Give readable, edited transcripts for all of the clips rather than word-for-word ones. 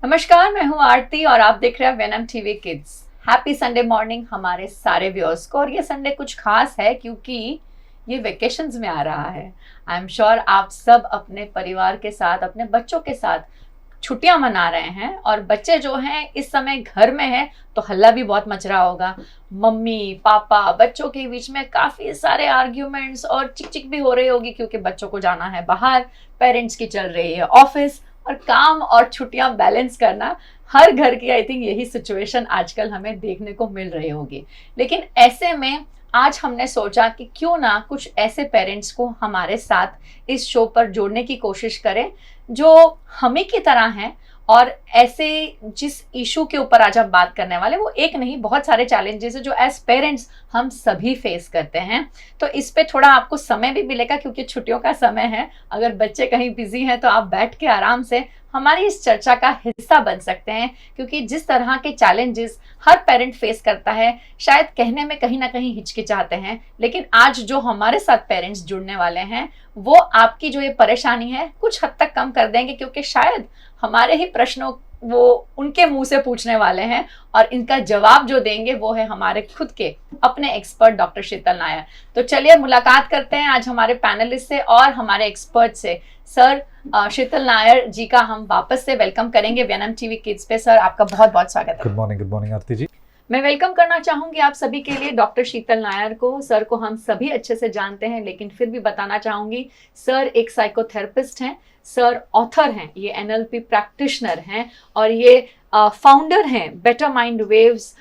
नमस्कार, मैं हूँ आरती और आप देख रहे हैं venom TV kids. Happy Sunday morning हमारे सारे व्यूअर्स को। और ये संडे कुछ खास है क्योंकि ये वेकेशंस में आ रहा है। आई एम श्योर आप सब अपने परिवार के साथ, अपने बच्चों के साथ छुट्टियां मना रहे हैं और बच्चे जो हैं इस समय घर में हैं तो हल्ला भी बहुत मच रहा होगा। मम्मी पापा बच्चों के बीच में काफी सारे आर्ग्यूमेंट्स और चिक चिक भी हो रही होगी क्योंकि बच्चों को जाना है बाहर, पेरेंट्स की चल रही है ऑफिस, और काम और छुट्टियां बैलेंस करना हर घर की आई थिंक यही सिचुएशन आजकल हमें देखने को मिल रही होगी। लेकिन ऐसे में आज हमने सोचा कि क्यों ना कुछ ऐसे पेरेंट्स को हमारे साथ इस शो पर जोड़ने की कोशिश करें जो हमें की तरह हैं और ऐसे जिस इशू के ऊपर आज हम बात करने वाले वो एक नहीं बहुत सारे चैलेंजेस है जो एज पेरेंट्स हम सभी फेस करते हैं। तो इस पे थोड़ा आपको समय भी मिलेगा क्योंकि छुट्टियों का समय है। अगर बच्चे कहीं बिजी हैं तो आप बैठ के आराम से हमारी इस चर्चा का हिस्सा बन सकते हैं क्योंकि जिस तरह के चैलेंजेस हर पेरेंट फेस करता है शायद कहने में कहीं ना कहीं हिचकिचाते हैं, लेकिन आज जो हमारे साथ पेरेंट्स जुड़ने वाले हैं वो आपकी जो ये परेशानी है कुछ हद तक कम कर देंगे क्योंकि शायद हमारे ही प्रश्नों वो उनके मुंह से पूछने वाले हैं और इनका जवाब जो देंगे वो है हमारे खुद के अपने एक्सपर्ट डॉक्टर शीतल नायर। तो चलिए मुलाकात करते हैं आज हमारे पैनलिस्ट से और हमारे एक्सपर्ट से। सर शीतल नायर जी का हम वापस से वेलकम करेंगे वेनम टीवी किड्स पे। सर आपका बहुत बहुत स्वागत है। गुड मॉर्निंग आरती जी। मैं वेलकम करना चाहूंगी आप सभी के लिए डॉक्टर शीतल नायर को। सर को हम सभी अच्छे से जानते हैं लेकिन फिर भी बताना चाहूंगी सर एक साइकोथेरेपिस्ट हैं, सर ऑथर हैं, ये एनएलपी प्रैक्टिशनर हैं और ये फाउंडर हैं बेटर माइंड वेव्स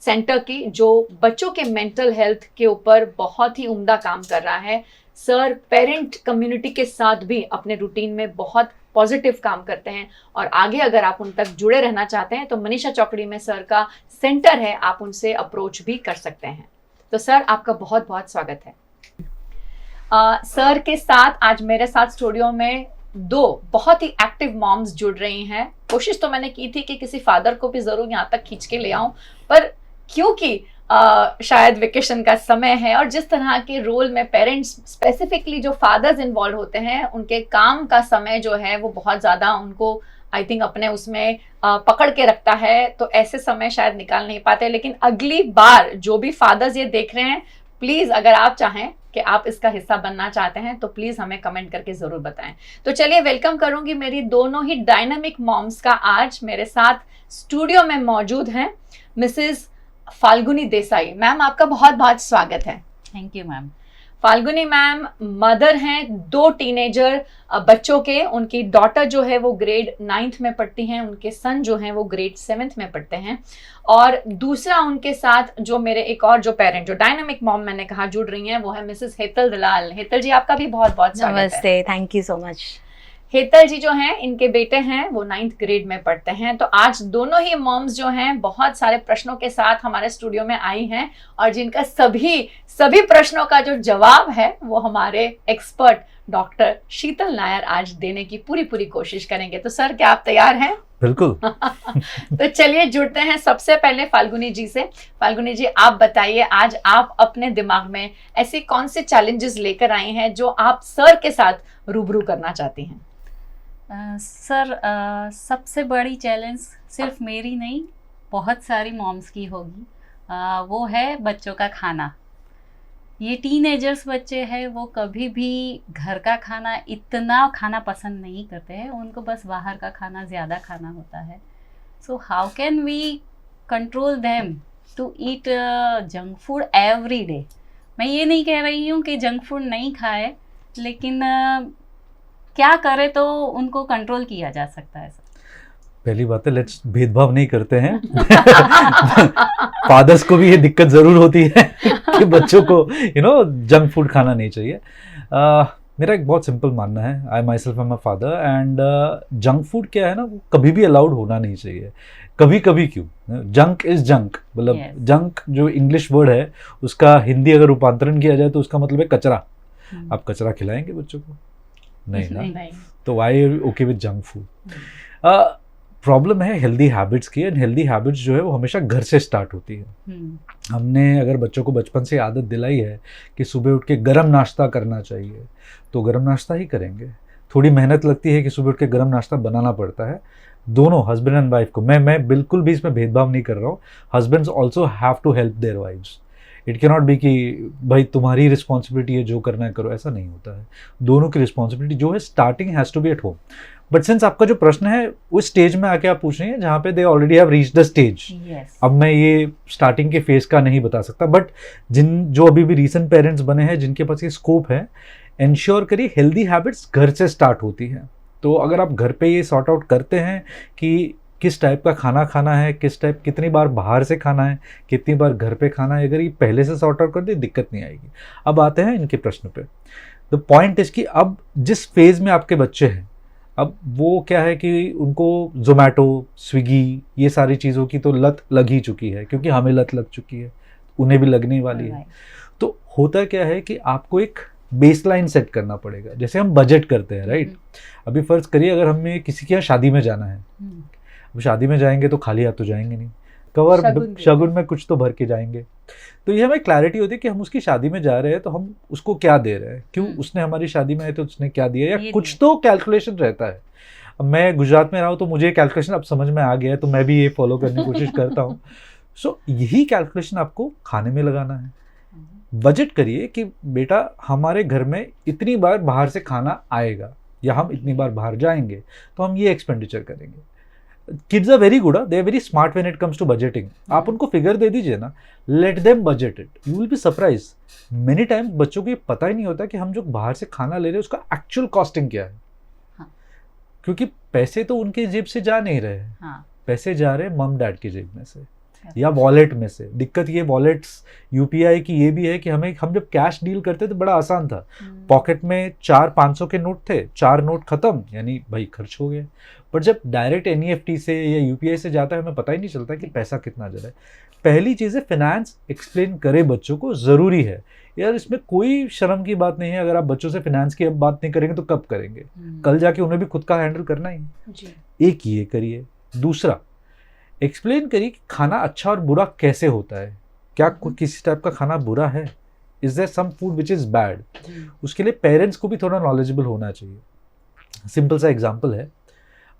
सेंटर की जो बच्चों के मेंटल हेल्थ के ऊपर बहुत ही उम्दा काम कर रहा है। सर पेरेंट कम्युनिटी के साथ भी अपने रूटीन में बहुत पॉजिटिव काम करते हैं और आगे अगर आप उन तक जुड़े रहना चाहते हैं तो मनीषा चौकड़ी में सर का सेंटर है, आप उनसे अप्रोच भी कर सकते हैं। तो सर आपका बहुत बहुत स्वागत है। सर के साथ आज मेरे साथ स्टूडियो में दो बहुत ही एक्टिव मॉम्स जुड़ रही हैं। कोशिश तो मैंने की थी कि किसी फादर को भी जरूर यहाँ तक खींच के ले आऊं, पर क्योंकि शायद वेकेशन का समय है और जिस तरह के रोल में पेरेंट्स स्पेसिफिकली जो फादर्स इन्वॉल्व होते हैं उनके काम का समय जो है वो बहुत ज़्यादा उनको आई थिंक अपने उसमें पकड़ के रखता है, तो ऐसे समय शायद निकाल नहीं पाते। लेकिन अगली बार जो भी फादर्स ये देख रहे हैं प्लीज़ अगर आप चाहें कि आप इसका हिस्सा बनना चाहते हैं तो प्लीज़ हमें कमेंट करके ज़रूर बताएं। तो चलिए वेलकम करूंगी मेरी दोनों ही डायनामिक मॉम्स का। आज मेरे साथ स्टूडियो में मौजूद हैं मिसेस फाल्गुनी देसाई। मैम आपका बहुत बहुत स्वागत है। Thank you ma'am. Falguni ma'am mother हैं दो टीनेजर बच्चों के। उनकी डॉटर जो है वो ग्रेड 9th में पढ़ती हैं, उनके सन जो हैं वो ग्रेड 7th में पढ़ते हैं। और दूसरा उनके साथ जो मेरे एक और जो पेरेंट जो डायनामिक मॉम मैंने कहा जुड़ रही हैं वो है मिसेस हेतल दलाल। हेतल जी आपका भी बहुत बहुत स्वागत है। नमस्ते, thank you so much. Hetal ji जो हैं इनके बेटे हैं वो 9th ग्रेड में पढ़ते हैं। तो आज दोनों ही मॉम्स जो हैं बहुत सारे प्रश्नों के साथ हमारे स्टूडियो में आई हैं और जिनका सभी प्रश्नों का जो जवाब है वो हमारे एक्सपर्ट डॉक्टर शीतल नायर आज देने की पूरी कोशिश करेंगे। तो सर क्या आप तैयार हैं? बिल्कुल। तो चलिए जुड़ते हैं सबसे पहले फाल्गुनी जी से। फाल्गुनी जी आप बताइए आज आप अपने दिमाग में ऐसे कौन से चैलेंजेस लेकर आई हैं जो आप सर के साथ रूबरू करना चाहती हैं? सर सबसे बड़ी चैलेंज सिर्फ मेरी नहीं बहुत सारी मॉम्स की होगी, वो है बच्चों का खाना। ये टीनेजर्स बच्चे हैं वो कभी भी घर का खाना इतना खाना पसंद नहीं करते हैं, उनको बस बाहर का खाना ज़्यादा खाना होता है। So how can we control them to eat junk food every day. मैं ये नहीं कह रही हूँ कि जंक फूड नहीं खाए, लेकिन क्या करे तो उनको कंट्रोल किया जा सकता है। पहली बात है लेट्स भेदभाव नहीं करते हैं। फादर्स को भी ये दिक्कत जरूर होती है कि बच्चों को जंक फूड खाना नहीं चाहिए। मेरा एक बहुत सिंपल मानना है, I myself am a father and junk food क्या है ना वो कभी भी अलाउड होना नहीं चाहिए। कभी कभी क्यों, जंक इज जंक, मतलब जंक जो इंग्लिश वर्ड है उसका हिंदी अगर रूपांतरण किया जाए तो उसका मतलब है कचरा। आप कचरा खिलाएंगे बच्चों को? नहीं। तो why okay with junk food? Problem है हेल्दी हैबिट्स की, एंड हेल्दी हैबिट्स जो है वो हमेशा घर से स्टार्ट होती है। हमने अगर बच्चों को बचपन से आदत दिलाई है कि सुबह उठ के गरम नाश्ता करना चाहिए तो गरम नाश्ता ही करेंगे। थोड़ी मेहनत लगती है कि सुबह उठ के गर्म नाश्ता बनाना पड़ता है। दोनों हस्बैंड एंड वाइफ को, मैं बिल्कुल भी इसमें भेदभाव नहीं कर रहा हूँ। Husbands also have to help their wifes. It can not be कि भाई तुम्हारी रिस्पॉन्सिबिलिटी है, जो करना है करो, ऐसा नहीं होता है। दोनों की रिस्पॉन्सिबिलिटी जो है starting has to be at home. But since आपका जो प्रश्न है उस स्टेज में आके आप पूछ रही हैं जहाँ पे they already have reached the stage. अब मैं ये स्टार्टिंग के फेज का नहीं बता सकता, बट जो अभी भी रीसेंट पेरेंट्स बने हैं जिनके पास ये स्कोप है, इंश्योर करिए हेल्दी हैबिट्स घर से स्टार्ट होती हैं। तो अगर आप घर पे ये सॉर्ट आउट करते हैं कि किस टाइप का खाना खाना है, कितनी बार बाहर से खाना है, कितनी बार घर पे खाना है, अगर ये पहले से सॉर्ट आउट कर दे दिक्कत नहीं आएगी। अब आते हैं इनके प्रश्न पे। द पॉइंट इज कि अब जिस फेज में आपके बच्चे हैं, अब वो क्या है कि उनको जोमेटो, स्विगी, ये सारी चीज़ों की तो लत लग ही चुकी है, क्योंकि हमें लत लग चुकी है, उन्हें भी लगने वाली है। तो होता क्या है कि आपको एक बेसलाइन सेट करना पड़ेगा। जैसे हम बजट करते हैं, राइट? अभी फर्ज करिए अगर हमें किसी के यहाँ शादी में जाना है, अब शादी में जाएंगे तो खाली हाथ तो जाएंगे नहीं, कवर शगुन में कुछ तो भर के जाएंगे। तो ये हमें क्लैरिटी होती है कि हम उसकी शादी में जा रहे हैं तो हम उसको क्या दे रहे हैं, क्यों उसने हमारी शादी में आए तो उसने क्या दिया, या कुछ तो कैलकुलेशन रहता है। अब मैं गुजरात में रहा हूँ तो मुझे कैलकुलेशन अब समझ में आ गया है, तो मैं भी ये फॉलो करने की कोशिश करता हूँ। सो यही कैलकुलेशन आपको खाने में लगाना है। बजट करिए कि बेटा हमारे घर में इतनी बार बाहर से खाना आएगा या हम इतनी बार बाहर जाएंगे, तो हम ये एक्सपेंडिचर करेंगे। Kids are very good, they are very smart when it comes to budgeting. आप उनको फिगर दे दीजिए ना, let them budget it, you will be surprise. Many times बच्चों को ये पता ही नहीं होता कि हम जो बाहर से खाना ले रहे हैं उसका एक्चुअल कॉस्टिंग क्या है। क्योंकि पैसे तो उनके जेब से जा नहीं रहे हैं, पैसे जा रहे हैं मम डैड की जेब में से या वॉलेट में से। दिक्कत ये वॉलेट्स यूपीआई की ये भी है कि हम जब कैश डील करते तो बड़ा आसान था। पॉकेट में 400-500 के नोट थे, 4 नोट खत्म, यानी भाई खर्च हो गया। पर जब डायरेक्ट एनईएफटी से या यूपीआई से जाता है हमें पता ही नहीं चलता कि पैसा कितना जा रहा है। पहली चीज़ है फिनेंस एक्सप्लेन करे बच्चों को, ज़रूरी है यार, इसमें कोई शर्म की बात नहीं है। अगर आप बच्चों से फिनेंस की अब बात नहीं करेंगे तो कब करेंगे? कल जाके उन्हें भी खुद का हैंडल करना ही। एक ये करिए। दूसरा, एक्सप्लेन करिए कि खाना अच्छा और बुरा कैसे होता है। क्या किसी टाइप का खाना बुरा है? Is there some food which is bad? उसके लिए पेरेंट्स को भी थोड़ा नॉलेजेबल होना चाहिए। सिंपल सा एग्जांपल है,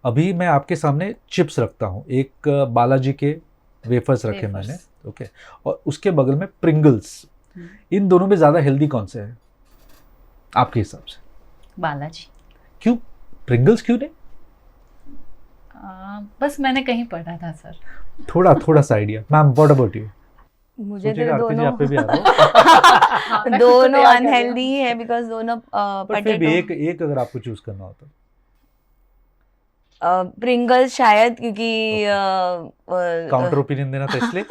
अभी मैं आपके सामने चिप्स रखता हूँ, एक बालाजी के वेफर्स रखे मैंने, ओके, और उसके बगल में प्रिंगल्स। इन दोनों में ज़्यादा हेल्दी कौन से है आपके हिसाब से? बालाजी। क्यों? प्रिंगल्स क्यों नहीं? बस मैंने कहीं पढ़ा था सर। थोड़ा सा idea. Ma'am what about you? मुझे तो दोनों दोनों अनहेल्दी ही है, बिकॉज दोनों पोटैटो। एक अगर आपको चूज करना होता, प्रिंगल्स शायद, क्योंकि काउंटर ओपिनियन देना था इसलिए।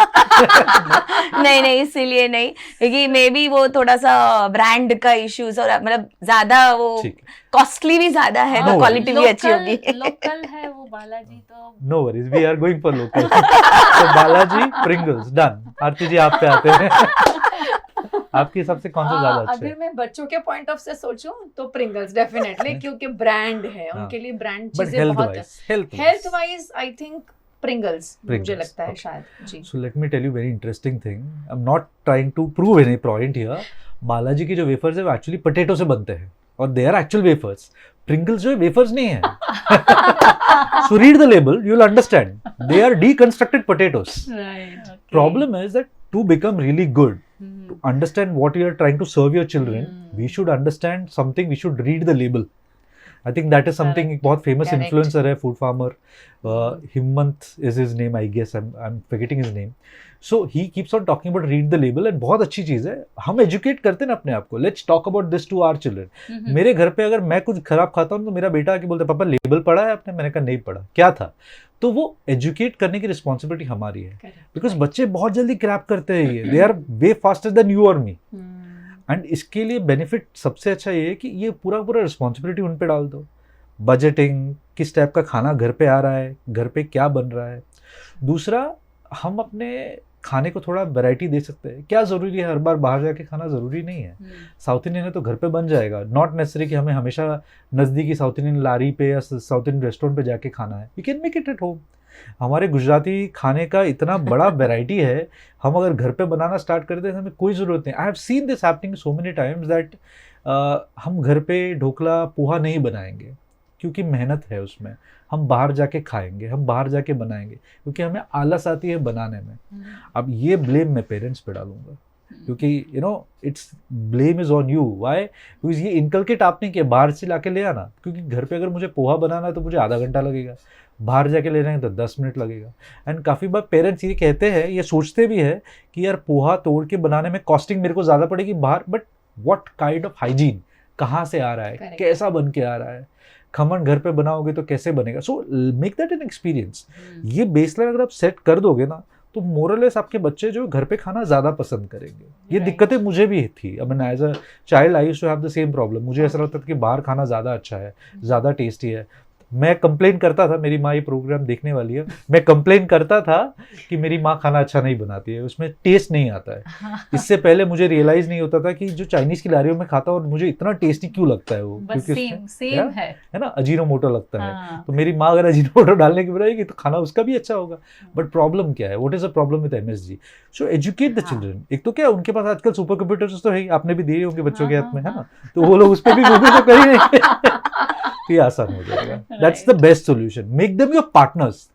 नहीं इसीलिए नहीं, क्योंकि मे बी वो थोड़ा सा ब्रांड का इश्यूज, और मतलब ज्यादा वो कॉस्टली भी ज्यादा है, तो क्वालिटी भी अच्छी होगी। लोकल है वो बालाजी, तो no worries, we are going for local. तो बालाजी प्रिंगल्स डन। आरती जी आप पे आते हैं। आपके हिसाब से कौन सा ज्यादा अच्छा है? अगर मैं बच्चों के पॉइंट ऑफ से सोचूं तो प्रिंगल्स डेफिनेटली, क्योंकि ब्रांड है, उनके लिए ब्रांड चीजें बहुत health wise I think Pringles मुझे लगता है शायद जी। So let me tell you very interesting thing, I am not trying to prove any point here. Balaji की जो वेफर्स है वो एक्चुअली पोटैटो से बनते हैं और they are actual wafers. Pringles जो है वेफर्स नहीं है। So read the label, you'll understand. They are deconstructed potatoes. right. Okay. Problem is that to become really good, to understand what you are trying to serve your children, we should understand something. We should read the label. I think that is something. एक बहुत famous influencer है, food farmer. Himant is his name, I guess. I'm forgetting his name. So he keeps on talking about read the label, and बहुत अच्छी चीज़ है। हम educate करते हैं ना अपने आप को। Let's talk about this to our children. मेरे घर पे अगर मैं कुछ खराब खाता हूँ तो मेरा बेटा आके बोलता है पापा लेबल पढ़ा है आपने? मैंने कहा नहीं पढ़ा। क्या था? तो वो एजुकेट करने की रिस्पॉन्सिबिलिटी हमारी है, बिकॉज बच्चे बहुत जल्दी क्रैप करते हैं ये। They are way faster than you और मी। एंड इसके लिए बेनिफिट सबसे अच्छा ये है कि ये पूरा रिस्पॉन्सिबिलिटी उन पे डाल दो। बजटिंग, किस टाइप का खाना घर पे आ रहा है, घर पे क्या बन रहा है। दूसरा, हम अपने खाने को थोड़ा वैरायटी दे सकते हैं। क्या ज़रूरी है हर बार बाहर जाके खाना? ज़रूरी नहीं है। साउथ इंडियन है तो घर पे बन जाएगा। नॉट नेसेसरी कि हमें हमेशा नज़दीकी साउथ इंडियन लारी पे या साउथ इंडियन रेस्टोरेंट पे जाके खाना है। You can make it at home. हमारे गुजराती खाने का इतना बड़ा वैरायटी है, हम अगर घर पे बनाना स्टार्ट कर दें हमें कोई ज़रूरत नहीं। आई have seen this happening so many times that हम घर पे ढोकला पोहा नहीं बनाएंगे क्योंकि मेहनत है उसमें, हम बाहर जाके खाएंगे, हम बाहर जाके बनाएंगे क्योंकि हमें आलस आती है बनाने में। अब ये ब्लेम मैं पेरेंट्स पे डालूंगा क्योंकि it's blame is on you. Why? Because ये इनकलकेट आपने किया, बाहर से लाके ले आना, क्योंकि घर पे अगर मुझे पोहा बनाना है तो मुझे आधा घंटा लगेगा, बाहर जाके ले रहे हैं तो 10 मिनट लगेगा। एंड काफ़ी बार पेरेंट्स ये कहते हैं, ये सोचते भी है कि यार पोहा तोड़ के बनाने में कॉस्टिंग मेरे को ज़्यादा पड़ेगी बाहर, but what kind of hygiene, कहाँ से आ रहा है, Correct. कैसा बन के आ रहा है, खमन घर पे बनाओगे तो कैसे बनेगा। So make that an experience. ये बेसलाइन अगर आप सेट कर दोगे ना तो मोरलेस आपके बच्चे जो घर पे खाना ज़्यादा पसंद करेंगे। ये Right. दिक्कतें मुझे भी थी। I mean as a child I used to have the same problem. मुझे ऐसा लगता था कि बाहर खाना ज़्यादा अच्छा है, ज़्यादा टेस्टी है। मैं कंप्लेन करता था, मेरी माँ ये प्रोग्राम देखने वाली है, मैं कंप्लेन करता था कि मेरी माँ खाना अच्छा नहीं बनाती है, उसमें टेस्ट नहीं आता है। इससे पहले मुझे रियलाइज नहीं होता था कि जो चाइनीज खिलाड़ियों में खाता और मुझे इतना टेस्टी क्यों लगता है वो, बस क्योंकि सेम है। है ना, अजीनोमोटो लगता है। हाँ। तो मेरी माँ अगर अजीनोमोटो डालने की बनाएगी तो खाना उसका भी अच्छा होगा। बट प्रॉब्लम क्या है, what is the problem with MSG? So educate the children. एक तो क्या उनके पास आजकल सुपर कंप्यूटर्स तो है ही, आपने भी दिए होंगे बच्चों के हाथ में, है ना, तो वो लोग उस पर भी गूगल तो कर ही लेंगे। ये आसान हो जाएगा। That's the best solution. Make them your partners.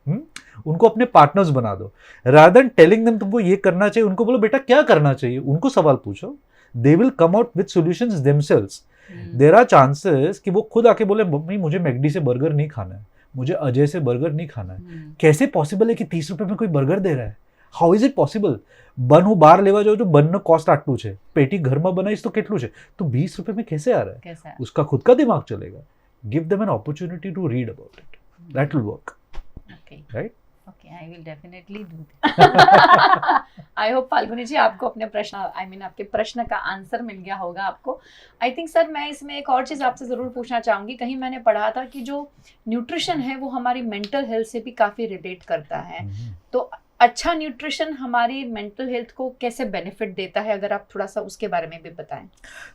उनको अपने पार्टनर्स बना दो, रादर देन टेलिंग देम तुमको ये करना चाहिए। उनको बोलो बेटा क्या करना चाहिए, उनको सवाल पूछो। They will come out with solutions themselves. There are chances कि वो खुद आके बोले मम्मी मुझे मैकडी से बर्गर नहीं खाना है, मुझे अजय से बर्गर नहीं खाना है। कैसे पॉसिबल है कि 30 रुपए में कोई बर्गर दे रहा है? How is it possible? बन હું બહાર લેવા જાઉં છું, બનનો કોસ્ટ આટલું છે, પેટી ઘરમાં બનાવીશ તો કેટલું છે, તો 20 रुपए में कैसे आ रहा है? कैसा है? उसका खुद का दिमाग चलेगा। Give them an opportunity to read about it, that will work, Okay. Right? Okay, I will definitely do that. I hope Falguni ji आपको अपने प्रश्न आपके प्रश्न का आंसर मिल गया होगा आपको। आई थिंक सर मैं इसमें एक और चीज़ आपसे ज़रूर पूछना चाहूँगी। कहीं मैंने पढ़ा था कि जो न्यूट्रिशन है वो हमारी मेंटल हेल्थ से भी काफ़ी रिलेट करता है। तो अच्छा न्यूट्रिशन हमारी मेंटल हेल्थ को कैसे बेनिफिट देता है, अगर आप थोड़ा सा उसके बारे में भी बताएं।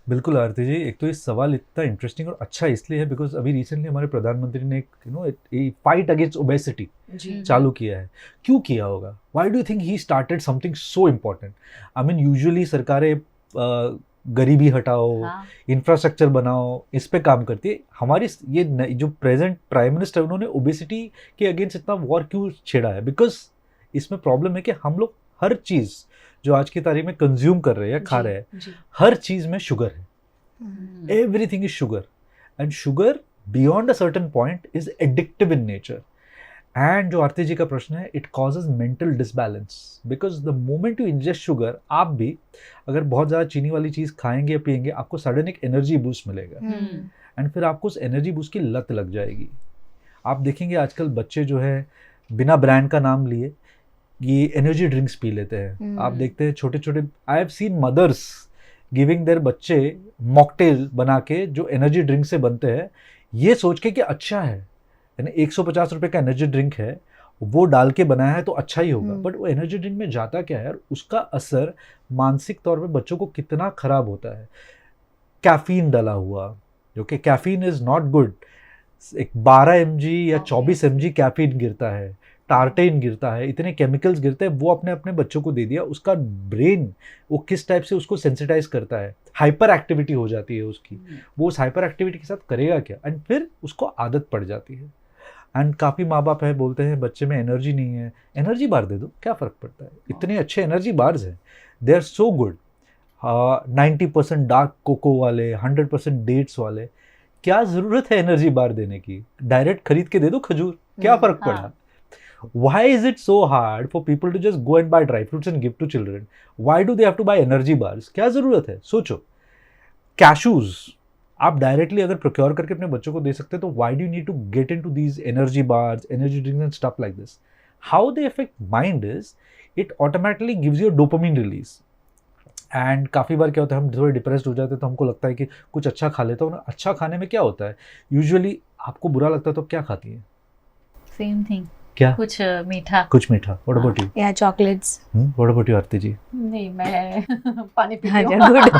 बिल्कुल आरती जी, एक तो ये सवाल इतना इंटरेस्टिंग और अच्छा इसलिए है बिकॉज अभी रिसेंटली हमारे प्रधानमंत्री ने एक फाइट अगेंस्ट ओबेसिटी जी चालू किया है। क्यों किया होगा? Why do you think he started something so important? I mean usually सरकारें गरीबी हटाओ, हाँ, इंफ्रास्ट्रक्चर बनाओ, इस पे काम करती है। हमारी ये जो प्रेजेंट प्राइम मिनिस्टर उन्होंने ओबेसिटी के अगेंस्ट इतना वॉर क्यों छेड़ा है? बिकॉज इसमें प्रॉब्लम है कि हम लोग हर चीज़ जो आज की तारीख में कंज्यूम कर रहे हैं या खा रहे हैं, जी हर चीज़ में शुगर है। Everything is sugar, and sugar beyond a certain point is addictive in nature. And जो आरती जी का प्रश्न है, it causes mental disbalance because the moment you ingest sugar, आप भी अगर बहुत ज़्यादा चीनी वाली चीज़ खाएंगे या पिएंगे, आपको सडन एक एनर्जी बूस्ट मिलेगा एंड फिर आपको उस एनर्जी बूस्ट की लत लग जाएगी। आप देखेंगे आजकल बच्चे जो है बिना ब्रांड का नाम लिए ये एनर्जी ड्रिंक्स पी लेते हैं। आप देखते हैं छोटे छोटे, I have seen mothers giving their बच्चे मॉकटेल बना के जो एनर्जी ड्रिंक से बनते हैं, ये सोच के कि अच्छा है, यानी 150 रुपए का एनर्जी ड्रिंक है, वो डाल के बनाया है तो अच्छा ही होगा। बट वो एनर्जी ड्रिंक में जाता क्या है और उसका असर मानसिक तौर पे बच्चों को कितना खराब होता है। कैफीन डाला हुआ, जो कि कैफीन इज़ नॉट गुड। एक 12 mg या 24 mg कैफीन गिरता है, टार्टेन गिरता है, इतने केमिकल्स गिरते हैं, वो अपने अपने बच्चों को दे दिया। उसका ब्रेन वो किस टाइप से उसको सेंसिटाइज करता है, हाइपर एक्टिविटी हो जाती है उसकी। वो उस हाइपर एक्टिविटी के साथ करेगा क्या, एंड फिर उसको आदत पड़ जाती है। एंड काफ़ी माँ बाप है बोलते हैं बच्चे में एनर्जी नहीं है, एनर्जी बार दे दो, क्या फ़र्क पड़ता है? इतने अच्छे एनर्जी बार्स हैं, they are so good. 90% dark cocoa वाले, 100% डेट्स वाले, क्या ज़रूरत है एनर्जी बार देने की? डायरेक्ट खरीद के दे दो खजूर, क्या फ़र्क पड़ा? Why is it so hard for people to just go and buy dry fruits and give to children? Why do they have to buy energy bars? क्या ज़रूरत है? सोचो। कैशूज आप डायरेक्टली अगर प्रोक्योर करके अपने बच्चों को दे सकते हैं, तो why do you need to get into these energy bars, energy drinks and stuff like this? How they affect mind is, it automatically gives you a dopamine release. And काफ़ी बार क्या होता है, हम थोड़े डिप्रेस्ड हो जाते हैं तो हमको लगता है कि कुछ अच्छा खा लेता हूँ। अच्छा खाने में क्या होता है, यूजुअली आपको बुरा लगता है तो क्या खाती है? Same thing. क्या? कुछ मीठा। कुछ मीठा। What about you? या चॉकलेट्स। व्हाट अबाउट यू आरती जी? नहीं, मैं पानी पी हाँ रही जी, हूँ। good.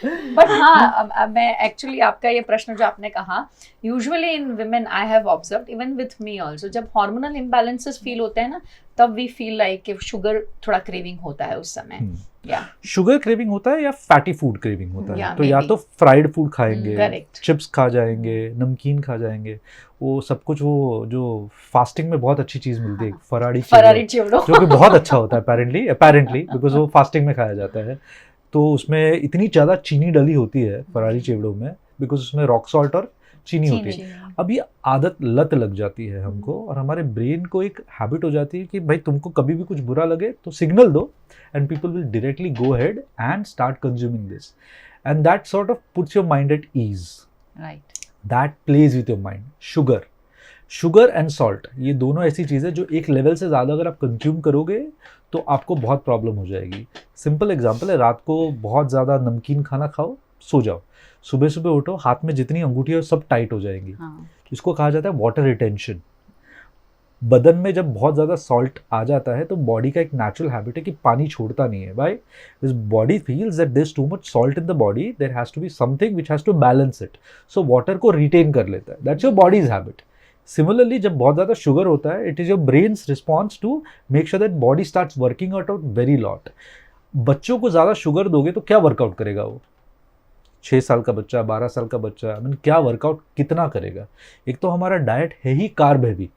बट हाँ, अब मैं एक्चुअली आपका ये प्रश्न जो आपने कहा, usually in women I have observed, even with me also, जब हार्मोनल इम्बैलेंसेस फील होते हैं ना, तब वी फील लाइक कि शुगर थोड़ा क्रेविंग होता है उस समय। या शुगर क्रेविंग होता है या फैटी फूड क्रेविंग होता है। Yeah, तो या maybe. तो फ्राइड फूड खाएंगे, Correct. चिप्स खा जाएंगे, नमकीन खा जाएंगे, वो सब कुछ, वो जो फास्टिंग में बहुत अच्छी चीज मिलती है, फरारी फरारी चिवड़ा, चिवड़ो जो कि बहुत अच्छा होता है अपेरेंटली बिकॉज वो फास्टिंग में खाया जाता है। तो उसमें इतनी ज़्यादा चीनी डली होती है फरारी चिवड़ों में, बिकॉज उसमें रॉक सॉल्ट और चीनी होती है। अब ये आदत लत लग जाती है हमको, और हमारे ब्रेन को एक हैबिट हो जाती है कि भाई तुमको कभी भी कुछ बुरा लगे तो सिग्नल दो, and people will directly go ahead and start consuming this, and that sort of puts your mind at ease, right. That plays with your mind. Sugar and salt, ये दोनों ऐसी चीज़ें जो एक लेवल से ज़्यादा अगर आप कंज्यूम करोगे तो आपको बहुत प्रॉब्लम हो जाएगी। सिंपल एग्जांपल है, रात को बहुत ज़्यादा नमकीन खाना खाओ, सो जाओ, सुबह सुबह उठो, हाथ में जितनी अंगूठी है सब टाइट हो जाएंगी। इसको कहा जाता है वाटर रिटेंशन। बदन में जब बहुत ज़्यादा सॉल्ट आ जाता है तो बॉडी का एक नेचुरल हैबिट है कि पानी छोड़ता नहीं है। By this body feels that there is too much salt in the body, there has to be something which has to balance it, so water को रिटेन कर लेता है। That's your body's habit. Similarly जब बहुत ज़्यादा sugar होता है, it is your brain's response to make sure that body starts working out very lot. बच्चों को ज़्यादा शुगर दोगे तो क्या वर्कआउट करेगा वो? 6 साल का बच्चा, 12 साल का बच्चा, आई मीन क्या वर्कआउट कितना करेगा? एक तो हमारा डाइट है ही carb heavy.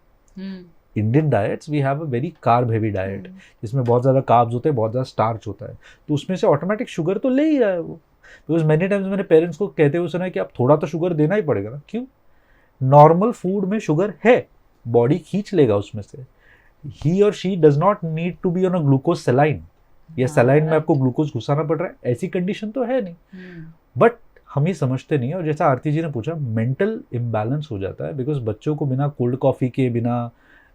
Indian diets we have a very carb heavy diet, जिसमें बहुत ज़्यादा कार्ब्स होते हैं, बहुत ज़्यादा स्टार्च होता है, तो उसमें से ऑटोमेटिक शुगर तो ले ही रहा है वो। बिकॉज मैनी टाइम्स मैंने पेरेंट्स को कहते हुए सुना है कि आप थोड़ा तो शुगर देना ही पड़ेगा ना। क्यों? नॉर्मल फूड में शुगर है, बॉडी खींच लेगा उसमें से। ही और she does not need to be on a glucose saline, या सेलाइन में आपको ग्लूकोज घुसाना पड़ रहा है, ऐसी कंडीशन तो है नहीं। बट हम ये समझते नहीं है, और जैसा आरती जी ने पूछा, मेंटल इम्बैलेंस हो जाता है। बिकॉज बच्चों को बिना कोल्ड कॉफ़ी के बिना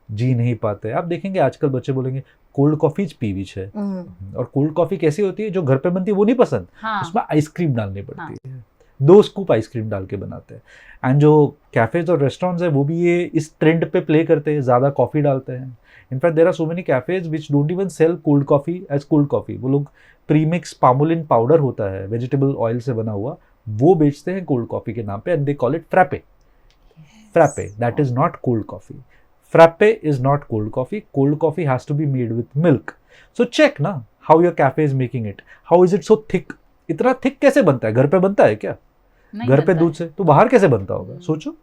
जी नहीं पाते। आप देखेंगे आजकल बच्चे बोलेंगे कोल्ड कॉफ़ी पीविच है, और कोल्ड कॉफ़ी कैसी होती है, जो घर पे बनती है वो नहीं पसंद, उसमें आइसक्रीम डालनी पड़ती है, 2 स्कूप आइसक्रीम डाल के बनाते हैं। एंड जो कैफ़ेज और रेस्टोरेंट्स है वो भी ये इस ट्रेंड पे प्ले करते हैं, ज़्यादा कॉफ़ी डालते हैं। In fact there are so many cafes which don't even sell cold coffee as cold coffee. वो लोग प्रीमिक्स पामोलिन पाउडर होता है वेजिटेबल ऑयल से बना हुआ, वो बेचते हैं कोल्ड कॉफ़ी के नाम पे, and they call it frappe. Frappe, that is not cold coffee. Frappe is not cold coffee. Cold coffee has to be made with milk. So check ना how your cafe is making it, how is it so thick. इतना thick कैसे बनता है? घर पे बनता है क्या? घर पे दूध से, तो बाहर कैसे बनता होगा? सोचो,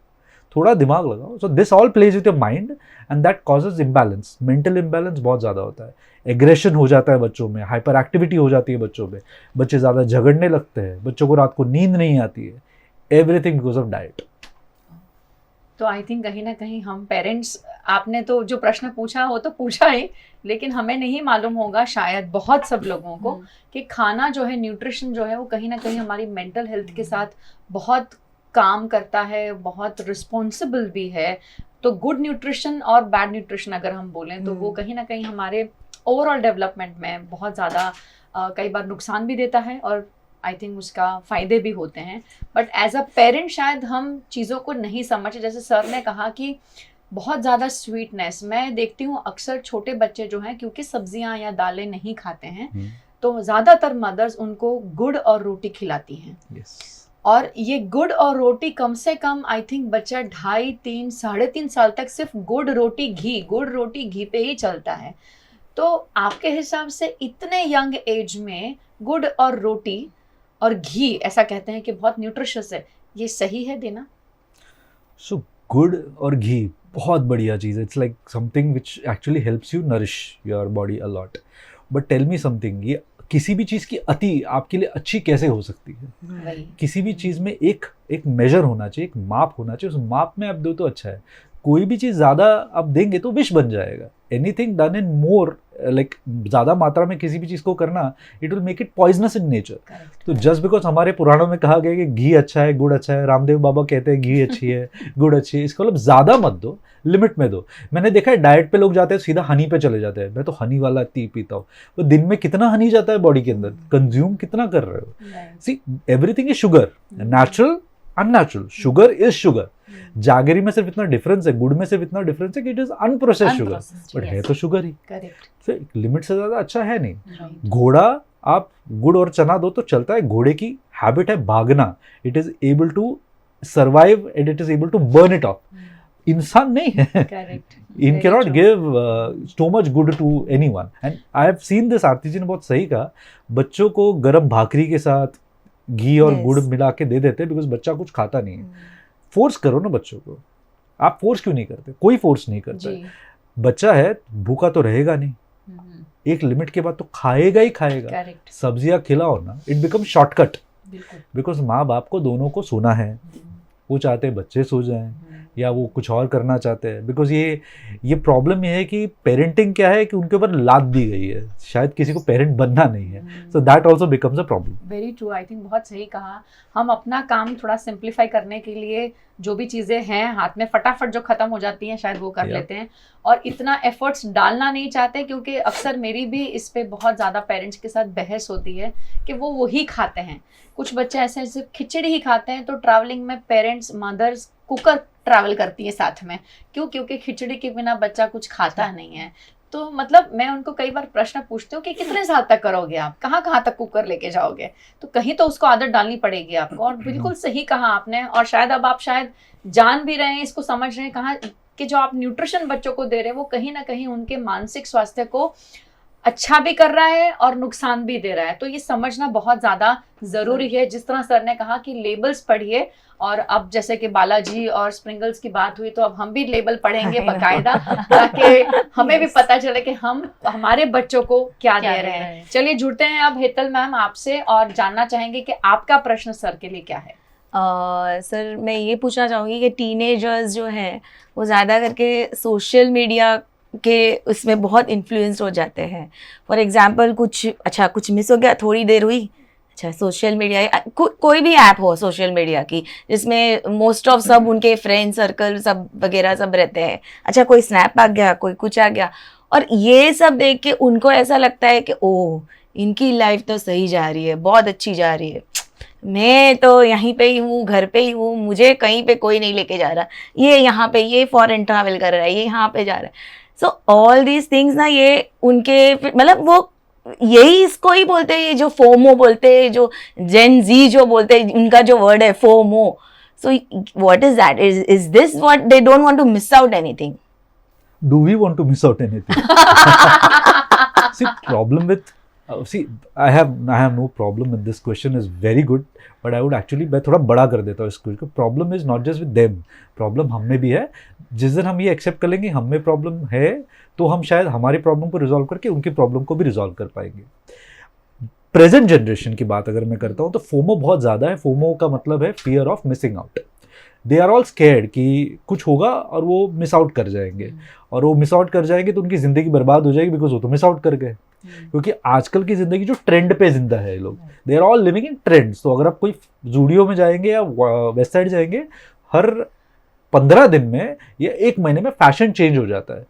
थोड़ा दिमाग लगाओ। So this all pledge with your mind and that causes imbalance. Mental imbalance बहुत ज़्यादा होता है, एग्रेशन हो जाता है बच्चों में, हाइपर एक्टिविटी हो जाती है बच्चों में, बच्चे ज़्यादा झगड़ने लगते हैं, बच्चों को रात को नींद नहीं आती है, एवरीथिंग बिकॉज ऑफ डाइट। तो आई थिंक कहीं ना कहीं हम पेरेंट्स, आपने तो जो प्रश्न पूछा वो तो पूछा ही, लेकिन हमें नहीं मालूम होगा शायद बहुत सब लोगों को कि खाना जो है, न्यूट्रिशन जो है, वो कहीं ना कहीं हमारी मेंटल हेल्थ के साथ बहुत काम करता है, बहुत रिस्पॉन्सिबल भी है। तो गुड न्यूट्रिशन और बैड न्यूट्रिशन अगर हम बोलें तो वो कहीं ना कहीं हमारे ओवरऑल डेवलपमेंट में बहुत ज़्यादा कई बार नुकसान भी देता है, और आई थिंक उसका फ़ायदे भी होते हैं। बट एज अ पेरेंट शायद हम चीज़ों को नहीं समझते। जैसे सर ने कहा कि बहुत ज़्यादा स्वीटनेस, मैं देखती हूँ अक्सर छोटे बच्चे जो हैं, क्योंकि सब्जियां या दालें नहीं खाते हैं, तो ज़्यादातर मदर्स उनको गुड़ और रोटी खिलाती हैं। और ये गुड़ और रोटी कम से कम आई थिंक बच्चा 2.5, 3, 3.5 साल तक सिर्फ गुड़ रोटी घी पे ही चलता है। तो आपके हिसाब से इतने यंग एज में गुड़ और रोटी और घी, ऐसा कहते हैं कि बहुत न्यूट्रिशियस है, ये सही है देना? सो गुड़ और घी बहुत बढ़िया चीज़ है। It's like something which actually helps you nourish your body a lot. But tell me something, ये किसी भी चीज़ की अति आपके लिए अच्छी कैसे हो सकती है? किसी भी चीज़ में एक मेजर होना चाहिए, एक माप होना चाहिए, उस माप में आप दो तो अच्छा है। कोई भी चीज़ ज़्यादा आप देंगे तो विष बन जाएगा। Anything done in more, like ज़्यादा मात्रा में किसी भी चीज़ को करना, it will make it poisonous in nature. तो जस्ट बिकॉज हमारे पुराणों में कहा गया कि घी अच्छा है, गुड़ अच्छा है, रामदेव बाबा कहते हैं घी अच्छी है, गुड़ अच्छी है, इसका मतलब ज़्यादा मत दो, लिमिट में दो। मैंने देखा है डाइट पे लोग जाते हैं सीधा हनी पे चले जाते हैं, मैं तो हनी वाला टी पीता हूँ। तो दिन में कितना हनी जाता है बॉडी के अंदर, कंज्यूम कितना कर रहे हो? See everything is sugar, natural unnatural, sugar is sugar. Jaggery में सिर्फ इतना डिफरेंस है, गुड़ में सिर्फ इतना डिफरेंस है कि it is unprocessed sugar, but है तो शुगर ही। करेक्ट। लिमिट से ज्यादा अच्छा है नहीं। घोड़ा आप गुड़ और चना दो तो चलता है, घोड़े की हैबिट है भागना, it is able to survive and it is able to burn it off. इंसान नहीं है, correct, in cannot give so much good to anyone. And I have seen this, Aarti ji ने बहुत सही कहा, बच्चों को गरम भाकरी के साथ घी और गुड़ मिला के दे देते बिकॉज बच्चा कुछ खाता नहीं है। फोर्स करो ना बच्चों को, आप फोर्स क्यों नहीं करते? कोई फोर्स नहीं करता है। बच्चा है भूखा तो रहेगा नहीं, एक लिमिट के बाद तो खाएगा ही खाएगा। करेक्ट, सब्जियां खिलाओ ना, इट बिकम शॉर्टकट, बिकॉज माँ बाप को दोनों को सोना है, वो चाहते हैं बच्चे सो जाएं या वो कुछ और करना चाहते हैं। बिकॉज ये प्रॉब्लम ये है कि पेरेंटिंग क्या है कि उनके ऊपर लाद दी गई है, शायद किसी को पेरेंट बनना नहीं है, so that also becomes a problem. Very true, I think बहुत सही कहा। हम अपना काम थोड़ा सिंप्लीफाई करने के लिए जो भी चीज़ें हैं हाथ में फटाफट जो ख़त्म हो जाती हैं शायद वो कर लेते हैं, और इतना एफर्ट्स डालना नहीं चाहते, क्योंकि अक्सर मेरी भी इस पे बहुत ज़्यादा पेरेंट्स के साथ बहस होती है कि वो वही खाते हैं। कुछ बच्चे ऐसे हैं सिर्फ खिचड़ी ही खाते हैं, तो ट्रैवलिंग में पेरेंट्स मदर्स कुकर ट्रैवल करती है साथ में, क्यों? क्योंकि खिचड़ी के बिना बच्चा कुछ खाता नहीं है। तो मतलब मैं उनको कई बार प्रश्न पूछती हूँ कि कितने साल तक करोगे आप, कहाँ कहाँ तक कुकर लेके जाओगे? तो कहीं तो उसको आदत डालनी पड़ेगी आपको। और बिल्कुल सही कहा आपने, और शायद अब आप शायद जान भी रहे हैं, इसको समझ रहे हैं, कहाँ कि जो आप न्यूट्रिशन बच्चों को दे रहे हैं वो कहीं ना कहीं उनके मानसिक स्वास्थ्य को अच्छा भी कर रहा है और नुकसान भी दे रहा है। तो ये समझना बहुत ज़्यादा ज़रूरी है। जिस तरह सर ने कहा कि लेबल्स पढ़िए, और अब जैसे कि बालाजी और स्प्रिंगल्स की बात हुई तो अब हम भी लेबल पढ़ेंगे बाकायदा, ताकि हमें भी पता चले कि हम हमारे बच्चों को क्या दे रहे हैं। चलिए जुड़ते हैं अब हेतल मैम आपसे और जानना चाहेंगे कि आपका प्रश्न सर के लिए क्या है। सर मैं ये पूछना चाहूँगी कि टीनेजर्स जो हैं वो ज़्यादा करके सोशल मीडिया के उसमें बहुत इन्फ्लुएंस हो जाते हैं। फॉर एग्जांपल कुछ मिस हो गया, थोड़ी देर हुई, अच्छा सोशल मीडिया कोई भी ऐप हो सोशल मीडिया की जिसमें मोस्ट ऑफ सब उनके फ्रेंड सर्कल सब वगैरह सब रहते हैं, अच्छा कोई स्नैप आ गया, कोई कुछ आ गया, और ये सब देख के उनको ऐसा लगता है कि ओह इनकी लाइफ तो सही जा रही है, बहुत अच्छी जा रही है, मैं तो यहीं पे ही हूँ, घर पे ही हूँ, मुझे कहीं पे कोई नहीं लेके जा रहा, ये यहाँ पे ये फॉरेन ट्रैवल कर रहा है, ये यहाँ पे जा रहा है। सो ऑल दीज थिंग्स ना, ये उनके मतलब वो यही इसको ही बोलते हैं, ये जो फोमो बोलते हैं, जो जेन जी जो बोलते हैं, उनका जो वर्ड है FOMO. So what is that? Is this what they don't want to miss out anything? Do we want to miss out anything? See, problem with I have no problem with this question, is very good, but I would actually मैं थोड़ा बड़ा कर देता हूँ इस question को। Problem is not just with them, problem हम में भी है। जिस दिन हम ये एक्सेप्ट कर लेंगे हम में प्रॉब्लम है, तो हम शायद हमारी प्रॉब्लम को रिजॉल्व करके उनकी प्रॉब्लम को भी रिजॉल्व कर पाएंगे। प्रेजेंट जनरेशन की बात अगर मैं करता हूँ तो फोमो बहुत ज़्यादा है। फोमो का मतलब है fear of missing out. They are all scared कि कुछ होगा और वो मिस आउट कर जाएंगे, और वो मिस आउट कर जाएंगे तो उनकी ज़िंदगी बर्बाद हो जाएगी, बिकॉज वो तो मिस आउट कर गए। क्योंकि आजकल की ज़िंदगी जो ट्रेंड पे जिंदा है लोग, they are all living in trends. तो अगर आप कोई जूडियो में जाएंगे या वेस्ट साइड जाएंगे, हर 15 दिन में या 1 महीने में फैशन चेंज हो जाता है।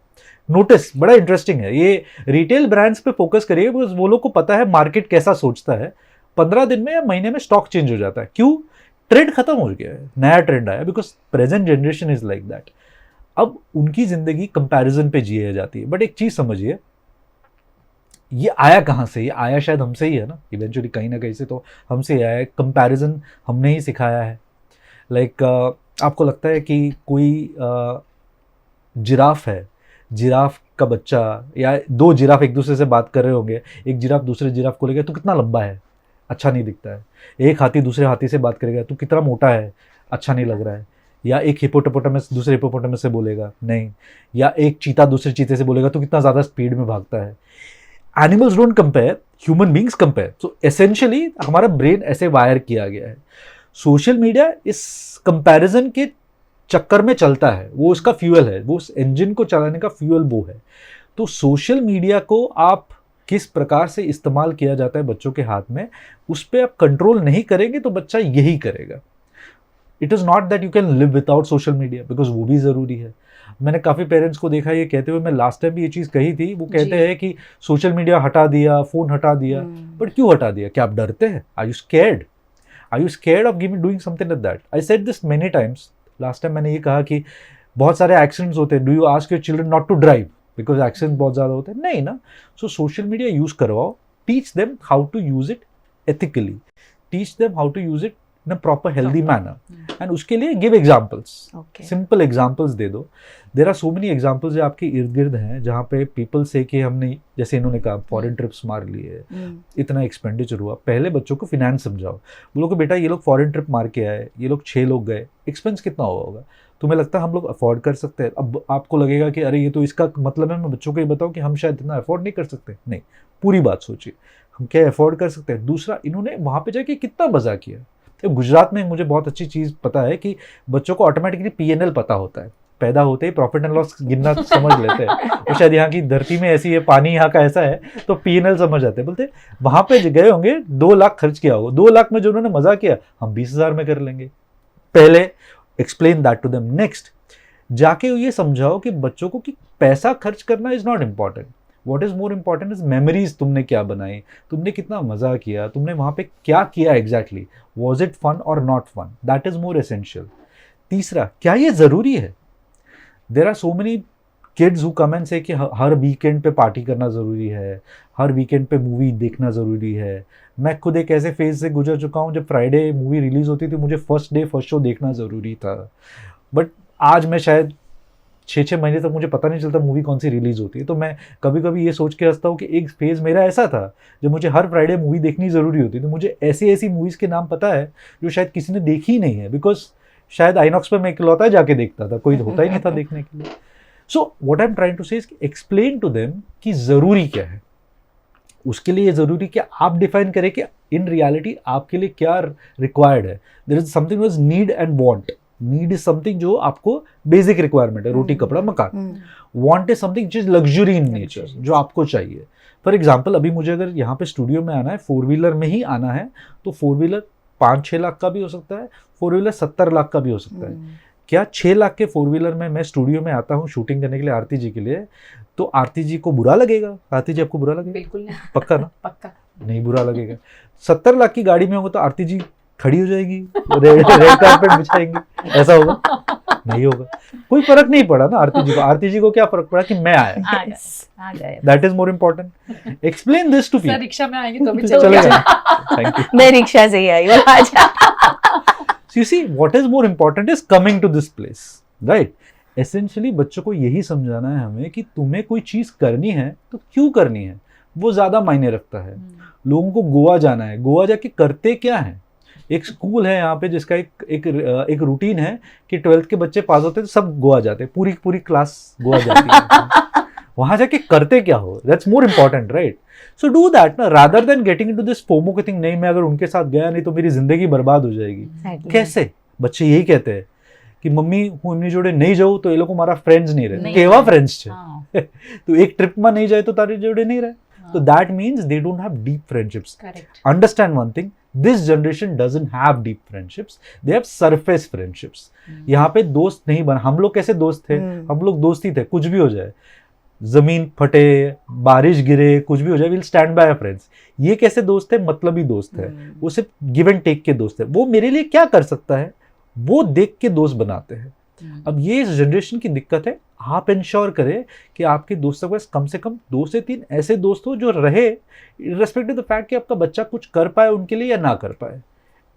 नोटिस, बड़ा इंटरेस्टिंग है। ये रिटेल ब्रांड्स पे फोकस करिए, बिकॉज वो लोग को पता है मार्केट कैसा सोचता है। 15 दिन में या महीने में स्टॉक चेंज हो जाता है। क्यों? ट्रेंड खत्म हो गया है, नया ट्रेंड आया, because present generation is like that. अब उनकी जिंदगी कंपैरिजन पे जी जाती है। बट एक चीज समझिए, ये आया कहाँ से? ये आया शायद हमसे ही है ना, इवेंचुअली कहीं ना कहीं से तो हमसे ही आया है। कंपैरिजन हमने ही सिखाया है। लाइक आपको लगता है कि कोई जिराफ है, जिराफ का बच्चा या 2 जिराफ एक दूसरे से बात कर रहे होंगे, एक जिराफ दूसरे जिराफ को लेकर तू कितना लंबा है, अच्छा नहीं दिखता है। एक हाथी दूसरे हाथी से बात करेगा, तू कितना मोटा है, अच्छा नहीं लग रहा है। या एक हिपोपोटामस दूसरे हिपोपोटामस से बोलेगा, नहीं। या एक चीता दूसरे चीते से बोलेगा, तू कितना ज़्यादा स्पीड में भागता है। Animals don't compare, human beings compare. So essentially हमारा ब्रेन ऐसे वायर किया गया है। सोशल मीडिया इस कंपैरिजन के चक्कर में चलता है, वो उसका फ्यूल है, वो उस इंजन को चलाने का फ्यूल वो है। तो सोशल मीडिया को आप किस प्रकार से इस्तेमाल किया जाता है बच्चों के हाथ में, उस पर आप कंट्रोल नहीं करेंगे तो बच्चा यही करेगा। It is not that you can live without social media, because वो भी ज़रूरी है। मैंने काफ़ी पेरेंट्स को देखा ये कहते हुए, मैं लास्ट टाइम भी ये चीज़ कही थी, वो कहते हैं कि सोशल मीडिया हटा दिया, फ़ोन हटा दिया। बट क्यों हटा दिया? क्या आप डरते हैं? Are you scared? Are you scared of doing something like that? I said this many times. Last time मैंने ये कहा कि बहुत सारे एक्सीडेंट्स होते हैं, do you ask your children not to drive because accident बहुत ज़्यादा होते हैं? नहीं ना। सो सोशल मीडिया यूज़ करवाओ, teach them how to use it ethically, teach them how to use it in a proper healthy manner, and उसके लिए give examples, simple examples दे दो. There are so many examples जो आपके इर्द गिर्द हैं जहाँ पे people say कि हमने, जैसे इन्होंने कहा foreign trips मार लिए, इतना expenditure हुआ. पहले बच्चों को finance समझाओ, बोलो कि बेटा ये लोग foreign trip मार के आए, ये लोग 6 लोग गए, expense कितना हुआ होगा, तुम्हें लगता है हम लोग अफोर्ड कर सकते हैं? अब आपको लगेगा कि अरे ये तो इसका मतलब है मैं बच्चों को ये बताऊं कि हम शायद इतना अफोर्ड नहीं कर सकते. नहीं, पूरी बात सोचिए, हम क्या अफोर्ड कर सकते हैं. दूसरा, इन्होंने वहाँ पे जाके कितना मजा किया. तो गुजरात में मुझे बहुत अच्छी चीज़ पता है कि बच्चों को ऑटोमेटिकली P&L पता होता है, पैदा होते ही प्रॉफिट एंड लॉस गिनना समझ लेते हैं. वो शायद यहाँ की धरती में ऐसी है, पानी यहाँ का ऐसा है, तो P&L समझ जाते हैं. बोलते वहाँ पे गए होंगे 2 लाख खर्च किया होगा, 2 लाख में जो उन्होंने मजा किया हम 20,000 में कर लेंगे. पहले explain that to them. Next, जाके ये समझाओ कि बच्चों को कि पैसा खर्च करना is not important. What is more important is memories. तुमने क्या बनाई, तुमने कितना मजा किया, तुमने वहां पे क्या किया एग्जैक्टली, वॉज इट फन और not fun, that is more essential. तीसरा, क्या ये जरूरी है? There are so many kids who come and say कि हर वीकेंड पे पार्टी करना ज़रूरी है, हर वीकेंड पे मूवी देखना ज़रूरी है. मैं खुद एक ऐसे फेज से गुजर चुका हूँ जब फ्राइडे मूवी रिलीज़ होती थी मुझे फर्स्ट डे फर्स्ट शो देखना ज़रूरी था. बट आज मैं शायद 6 महीने तक मुझे पता नहीं चलता मूवी कौन सी रिलीज़ होती है. तो मैं कभी कभी ये सोच के हंसता हूँ कि एक फेज़ मेरा ऐसा था जब मुझे हर फ्राइडे मूवी देखनी ज़रूरी होती थी. मुझे ऐसी ऐसी मूवीज़ के नाम पता है जो शायद किसी ने देखी ही नहीं है, बिकॉज शायद आइनॉक्स पर मैं इकलौता जाके देखता था, कोई होता ही नहीं था देखने के लिए. So what I am trying to say is explain to them कि ज़रूरी क्या है. उसके लिए ज़रूरी क्या आप डिफाइन करें कि इन रियलिटी आपके लिए क्या रिक्वायर्ड है. There is something was need and want. Need is something जो आपको बेसिक रिक्वायरमेंट है, रोटी कपड़ा मकान. Want is something which is luxury in nature, जो आपको चाहिए. फॉर एग्जाम्पल, अभी मुझे अगर यहाँ पे स्टूडियो में आना है, 4 व्हीलर में ही आना है, तो 4 व्हीलर 5-6 लाख का भी हो सकता है, 4 व्हीलर 70 लाख का भी हो सकता है. क्या 6 लाख के 4 व्हीलर में मैं स्टूडियो में आता हूँ शूटिंग करने के लिए आरती जी के लिए, तो आरती जी को बुरा लगेगा? आरती जी आपको बुरा लगेगा? बिल्कुल नहीं. पक्का ना? पक्का नहीं बुरा लगेगा. 70 लाख की गाड़ी में होगा तो आरती जी खड़ी हो जाएगी, रेड कार्पेट बिछाएंगी, ऐसा होगा? नहीं होगा. कोई फर्क नहीं पड़ा ना आरती जी को. आरती जी को क्या फर्क पड़ा कि मैं आया? आ गए. That is more important. Explain this to sir people. रिक्शा में आएंगे तो भी चलेगा. Thank you. मैं रिक्शा से ही आई हूँ आज. So you see, what is more important is coming to this place, right? Essentially बच्चों को यही समझाना है हमें कि तुम्हें कोई चीज़ करनी है तो क्यों करनी है, वो ज़्यादा मायने रखता है. लोगों को गोवा जाना है, गोवा जाके करते क्या है? एक स्कूल है यहाँ पे जिसका एक रूटीन है कि 12th के बच्चे पास होते हैं तो सब गोवा जाते हैं, पूरी क्लास गोवा जाती है. वहाँ जाके करते क्या हो, that's more important, right? So do that ना, rather than getting into this FOMO के थिंग. नहीं, मैं अगर उनके साथ गया नहीं तो मेरी जिंदगी बर्बाद हो जाएगी. कैसे? बच्चे यही कहते हैं कि मम्मी હું એમની જોડે નહીં જાઉં તો એ લોકો મારા ફ્રેન્ડ્સ નહીં રહે. કેવા ફ્રેન્ડ્સ છે? તો એક ટ્રીપમાં નહીં જાય તો તારી જોડે નહીં રહે. So that means they don't have deep friendships. Correct. Understand one thing, this generation doesn't have deep friendships, they have surface friendships. यहाँ पे दोस्त नहीं बना. हम लोग कैसे दोस्त थे? हम लोग दोस्ती थे, कुछ भी हो जाए, जमीन फटे, बारिश गिरे, कुछ भी हो जाए, विल स्टैंड बाय फ्रेंड्स. ये कैसे दोस्त है? मतलबी दोस्त है. वो सिर्फ गिव एंड टेक के दोस्त है. वो मेरे लिए क्या कर सकता है वो देख के दोस्त बनाते हैं. अब ये इस जनरेशन की दिक्कत है. आप इंश्योर करें कि आपके दोस्तों के पास कम से कम 2 से 3 ऐसे दोस्त हो जो रहे इररिस्पेक्टिव द फैक्ट कि आपका बच्चा कुछ कर पाए उनके लिए या ना कर पाए.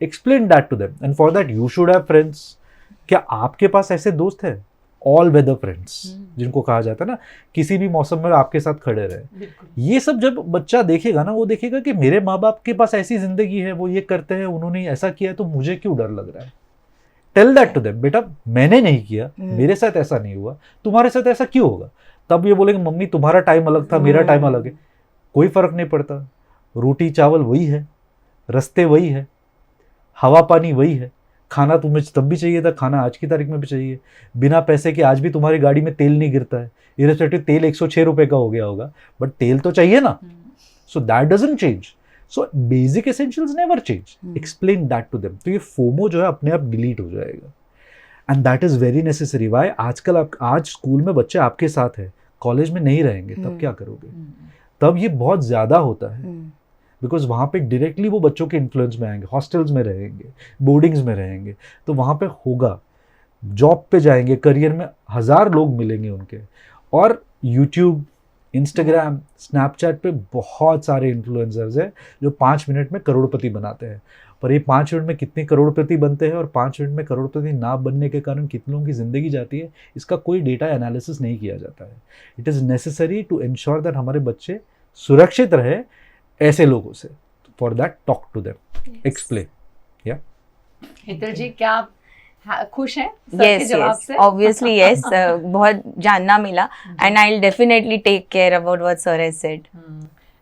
Explain that to them and for that you should have friends. क्या आपके पास ऐसे दोस्त हैं? ऑल वेदर फ्रेंड्स जिनको कहा जाता है ना, किसी भी मौसम में आपके साथ खड़े रहे. ये सब जब बच्चा देखेगा ना, वो देखेगा कि मेरे माँ बाप के पास ऐसी जिंदगी है, वो ये करते हैं, उन्होंने ऐसा किया है, तो मुझे क्यों डर लग रहा है. टेल दैट टू देम, बेटा मैंने नहीं किया, मेरे साथ ऐसा नहीं हुआ, तुम्हारे साथ ऐसा क्यों होगा. तब ये बोलेंगे मम्मी तुम्हारा टाइम अलग था, मेरा टाइम अलग है. कोई फर्क नहीं पड़ता. रोटी चावल वही है, रास्ते वही है, हवा पानी वही है. खाना तुम्हें तब भी चाहिए था, खाना आज की तारीख में भी चाहिए. बिना पैसे के आज भी तुम्हारी गाड़ी में तेल नहीं गिरता है. इररिस्पेक्टिव तेल 106 रुपए का हो गया होगा, बट तेल तो चाहिए ना. So that doesn't change. So basic essentials never change. Explain that to them. तो ये फोमो जो है अपने आप डिलीट हो जाएगा. And that is very necessary. Why? आजकल आज स्कूल में बच्चे आपके साथ है, कॉलेज में नहीं रहेंगे, तब क्या करोगे? तब ये बहुत ज़्यादा होता है, बिकॉज वहाँ पे डायरेक्टली वो बच्चों के इन्फ्लुएंस में आएंगे. हॉस्टल्स में रहेंगे, बोर्डिंग्स में रहेंगे, तो वहाँ पे होगा. जॉब पे जाएंगे, करियर में 1000 लोग मिलेंगे उनके. और यूट्यूब, इंस्टाग्राम, स्नैपचैट पे बहुत सारे इन्फ्लुएंसर्स हैं जो 5 मिनट में करोड़पति बनाते हैं, पर ये 5 मिनट में कितने करोड़पति बनते हैं और 5 मिनट में करोड़पति ना बनने के कारण कितने लोगों की ज़िंदगी जाती है, इसका कोई डेटा एनालिसिस नहीं किया जाता है. It is necessary to ensure that हमारे बच्चे सुरक्षित रहे ऐसे लोगों से. For that talk to them, explain. Hetal ji, क्या आप खुश हैं सर के Yes, जवाब yes, से? obviously yes. बहुत जानना मिला and I'll definitely take care about what sir has said.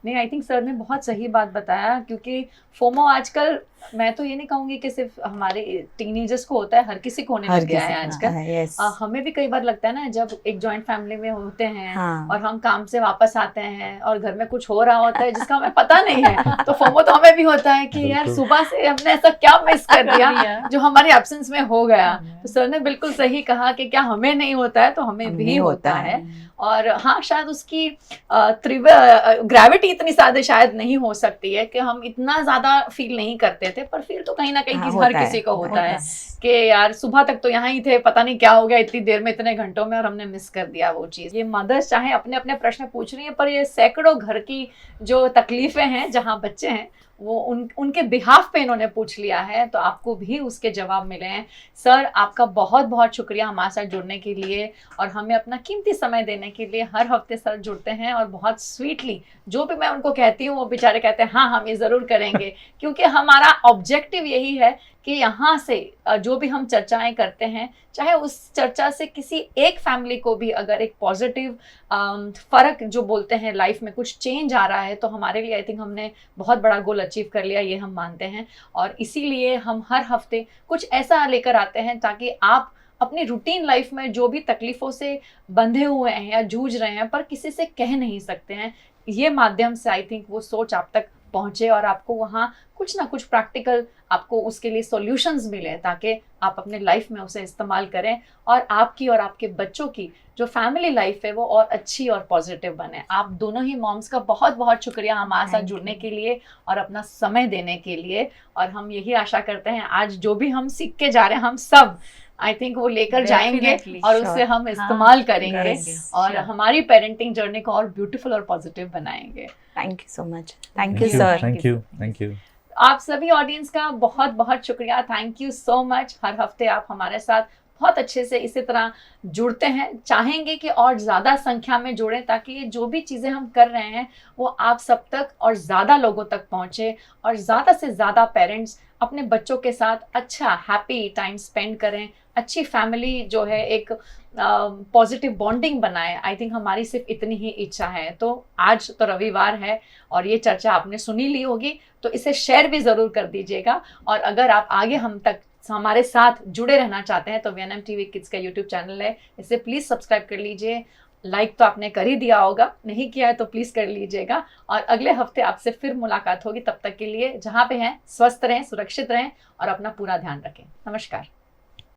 नहीं, आई थिंक सर ने बहुत सही बात बताया, क्योंकि फोमो आजकल, मैं तो ये नहीं कहूंगी कि सिर्फ हमारे टीनेजर्स को होता है, हर किसी को होने लग गया है आजकल. yes. हमें भी कई बार लगता है ना, जब एक जॉइंट फैमिली में होते हैं हाँ. और हम काम से वापस आते हैं और घर में कुछ हो रहा होता है जिसका हमें पता नहीं है, तो फोमो तो हमें भी होता है कि यार बिल्कुल. सुबह से हमने ऐसा क्या मिस कर दिया जो हमारे एब्सेंस में हो गया. तो सर ने बिल्कुल सही कहा कि क्या हमें नहीं होता है, तो हमें भी होता है. और हाँ, शायद उसकी ग्रेविटी इतनी ज्यादा शायद नहीं हो सकती है कि हम इतना ज्यादा फील नहीं करते थे, पर फील तो कहीं ना कहीं हाँ, हर होता किसी है, को होता है होता कि यार सुबह तक तो यहाँ ही थे, पता नहीं क्या हो गया इतनी देर में, इतने घंटों में, और हमने मिस कर दिया वो चीज. ये मदर्स चाहे अपने अपने प्रश्न पूछ रही है, पर ये सैकड़ों घर की जो तकलीफें हैं जहाँ बच्चे हैं, वो उनके बिहाफ पे इन्होंने पूछ लिया है, तो आपको भी उसके जवाब मिले हैं. सर, आपका बहुत बहुत शुक्रिया हमारे साथ जुड़ने के लिए और हमें अपना कीमती समय देने के लिए. हर हफ्ते सर जुड़ते हैं और बहुत स्वीटली जो भी मैं उनको कहती हूँ वो बेचारे कहते हैं हाँ हम ये ज़रूर करेंगे, क्योंकि हमारा ऑब्जेक्टिव यही है कि यहाँ से जो भी हम चर्चाएं करते हैं, चाहे उस चर्चा से किसी एक फैमिली को भी अगर एक पॉजिटिव फ़र्क जो बोलते हैं लाइफ में कुछ चेंज आ रहा है, तो हमारे लिए आई थिंक हमने बहुत बड़ा गोल अचीव कर लिया, ये हम मानते हैं. और इसीलिए हम हर हफ्ते कुछ ऐसा लेकर आते हैं ताकि आप अपनी रूटीन लाइफ में जो भी तकलीफ़ों से बंधे हुए हैं या जूझ रहे हैं पर किसी से कह नहीं सकते हैं, ये माध्यम से आई थिंक वो सोच आप तक पहुँचे और आपको वहाँ कुछ ना कुछ प्रैक्टिकल आपको उसके लिए सॉल्यूशंस मिले, ताकि आप अपने लाइफ में उसे इस्तेमाल करें और आपकी और आपके बच्चों की जो फैमिली लाइफ है वो और अच्छी और पॉजिटिव बने. आप दोनों ही मॉम्स का बहुत बहुत शुक्रिया हमारे साथ जुड़ने के लिए और अपना समय देने के लिए. और हम यही आशा करते हैं आज जो भी हम सीख के जा रहे हैं, हम सब आई थिंक वो लेकर जाएंगे और उससे हम इस्तेमाल करेंगे और हमारी पेरेंटिंग जर्नी को और ब्यूटीफुल और पॉजिटिव बनाएंगे. Thank you so much. Thank you sir. Thank you. आप सभी ऑडियंस का बहुत बहुत शुक्रिया. थैंक यू सो मच. हर हफ्ते आप हमारे साथ बहुत अच्छे से इसी तरह जुड़ते हैं. चाहेंगे कि और ज़्यादा संख्या में जुड़ें ताकि ये जो भी चीज़ें हम कर रहे हैं वो आप सब तक और ज़्यादा लोगों तक पहुँचे और ज़्यादा से ज़्यादा पेरेंट्स अपने बच्चों के साथ अच्छा हैप्पी टाइम स्पेंड करें, अच्छी फैमिली जो है एक पॉजिटिव बॉन्डिंग बनाए. आई थिंक हमारी सिर्फ इतनी ही इच्छा है. तो आज तो रविवार है और ये चर्चा आपने सुनी ली होगी, तो इसे शेयर भी ज़रूर कर दीजिएगा. और अगर आप आगे हम तक हमारे साथ जुड़े रहना चाहते हैं तो VNM TV किड्स का YouTube चैनल है, इसे प्लीज़ सब्सक्राइब कर लीजिए. लाइक तो आपने कर ही दिया होगा, नहीं किया है तो प्लीज़ कर लीजिएगा. और अगले हफ्ते आपसे फिर मुलाकात होगी. तब तक के लिए जहाँ पे हैं स्वस्थ रहें, सुरक्षित रहें और अपना पूरा ध्यान रखें. नमस्कार.